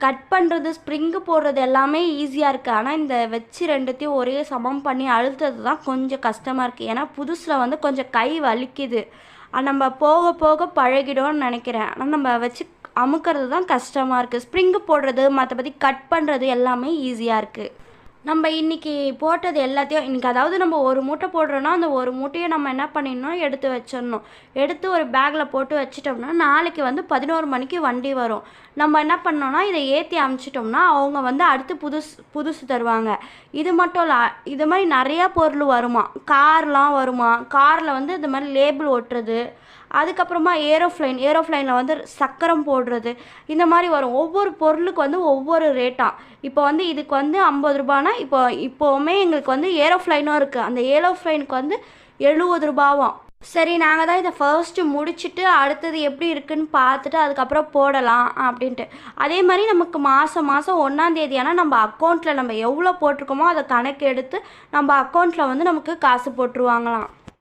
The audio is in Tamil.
கட் பண்ணுறது ஸ்ப்ரிங்கு போடுறது எல்லாமே ஈஸியாக இருக்குது. ஆனால் இந்த வச்சு ரெண்டுத்தையும் ஒரே சமம் பண்ணி அழுத்தது தான் கொஞ்சம் கஷ்டமாக இருக்குது. ஏன்னா புதுசில் வந்து கொஞ்சம் கை வலிக்குது. நம்ம போக போக பழகிடும்னு நினைக்கிறேன். ஆனால் நம்ம வச்சு அமுக்கிறது தான் கஷ்டமாக இருக்குது. ஸ்ப்ரிங்கு போடுறது மற்றபடி கட் பண்ணுறது எல்லாமே ஈஸியாக இருக்குது. நம்ம இன்றைக்கி போட்டது எல்லாத்தையும் இன்றைக்கி அதாவது நம்ம ஒரு மூட்டை போடுறோன்னா அந்த ஒரு மூட்டையை நம்ம என்ன பண்ணிடணும், எடுத்து வச்சிடணும். எடுத்து ஒரு பேக்கில் போட்டு வச்சிட்டோம்னா நாளைக்கு வந்து 11 மணிக்கு வண்டி வரும். நம்ம என்ன பண்ணோன்னா இதை ஏற்றி அமுச்சிட்டோம்னா அவங்க வந்து அடுத்து புதுசு தருவாங்க. இது மட்டும் இல்லை, இது மாதிரி நிறையா பொருள் வருமா, கார்லாம் வருமா. காரில் வந்து இது மாதிரி லேபிள் ஒட்டுறது, அதுக்கப்புறமா ஏரோஃப்ளைனில் வந்து சக்கரம் போடுறது, இந்த மாதிரி வரும். ஒவ்வொரு பொருளுக்கு வந்து ஒவ்வொரு ரேட்டாக. இப்போ வந்து இதுக்கு வந்து 50 ரூபானா இப்போவுமே எங்களுக்கு வந்து ஏரோஃப்ளைனும் இருக்குது. அந்த ஏரோஃப்ளைனுக்கு வந்து 70 ரூபாவாம். சரி, நாங்கள் தான் இதை ஃபர்ஸ்ட்டு முடிச்சுட்டு அடுத்தது எப்படி இருக்குன்னு பார்த்துட்டு அதுக்கப்புறம் போடலாம் அப்படின்ட்டு. அதே மாதிரி நமக்கு மாதம் 1ஆம் தேதி ஆனால் நம்ம அக்கௌண்ட்டில் நம்ம எவ்வளோ போட்டிருக்கோமோ அதை கணக்கு எடுத்து நம்ம அக்கௌண்ட்டில் வந்து நமக்கு காசு போட்டுருவாங்களாம்.